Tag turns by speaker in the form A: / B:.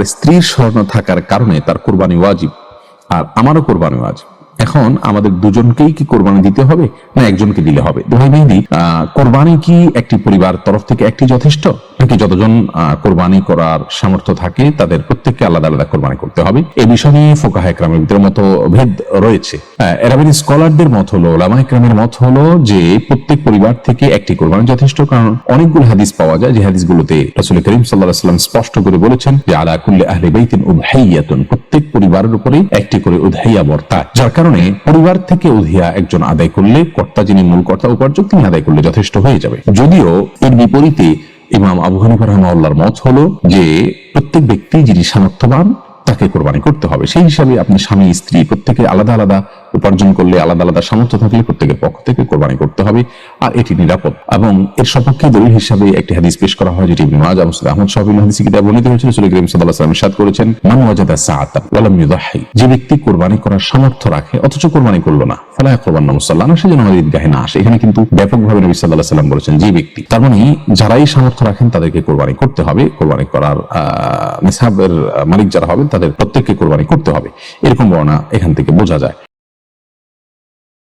A: আমার স্ত্রীর স্বর্ণ থাকার কারণে তার কোরবানি ওয়াজিব, আর আমারও কোরবানি ওয়াজিব। এখন আমাদের দুজনকেই কি কোরবানি দিতে হবে না একজনকে দিলে হবে? দোহাই মেহেদী, কোরবানি কি একটি পরিবার তরফ থেকে একটি যথেষ্ট, নাকি যতজন কোরবানি করার সামর্থ্য থাকে তাদের প্রত্যেককে আলাদা আলাদা কোরবানি করতে হবে? এই বিষয় নিয়ে ফুকাহা ইকরামের ভিতরে মতভেদ রয়েছে। এরাবিন স্কলারদের মত হলো, উলামা ইকরামের মত হলো যে প্রত্যেক পরিবার থেকে একটি কোরবানি যথেষ্ট, কারণ অনেকগুলো হাদিস পাওয়া যায় যে হাদিসগুলোতে রাসূল করিম সাল্লাল্লাহু আলাইহি ওয়াসাল্লাম স্পষ্ট করে বলেছেন যে আলা কুল্লি আহলি বাইতিন উদহিয়াতুন, প্রত্যেক পরিবারের উপরে একটি করে উদহিয়া বর্তায়, যার কারণে পরিবার থেকে উদহিয়া একজন আদায় করলে, কর্তা যিনি মূল কর্তা উপার্জক, তিনি আদায় করলে যথেষ্ট হয়ে যাবে। যদিও এর বিপরীতে ইমাম আবু হানিফা রাহিমাহুল্লাহর মত হলো যে প্রত্যেক ব্যক্তি যিনি সামর্থ্যবান তাকে কোরবানি করতে হবে। সেই হিসাবে আপনি স্বামী স্ত্রী প্রত্যেকে আলাদা আলাদা উপার্জন করলে, আলাদা আলাদা সামর্থ্য থাকলে প্রত্যেকের পক্ষ থেকে কোরবানি করতে হবে, আর এটি নিরাপদ। এবং এর সপক্ষে দলিল হিসাবে একটি হাদিস পেশ করা হয় যেটি ইবনে মাজাহ, মুসনাদ আহমদ সহ বিভিন্ন হাদিসে কিতাবে বর্ণিত হয়েছে। রাসূল করিম সাল্লাল্লাহু আলাইহি ওয়াসাল্লাম ইরশাদ করেছেন, মান ওয়াজাদা সাআতান ওয়া লাম ইউযাহি, যে ব্যক্তি কোরবানি করার সামর্থ্য রাখে অথচ কোরবানি করলো না, ফালা ইয়াকরবান্না মুসাল্লানা, সে যেন আমাদের ঈদগাহে না আসে। এখানে কিন্তু ব্যাপকভাবে নবী সাল্লাল্লাহু আলাইহি ওয়াসাল্লাম বলেছেন যে ব্যক্তি, তার মানে যারাই সামর্থ্য রাখেন তাদেরকে কোরবানি করতে হবে। কোরবানি করার নিসাবের মালিক যারা হবেন তাদের প্রত্যেককে কোরবানি করতে হবে, এরকম বর্ণনা এখান থেকে বোঝা যায়।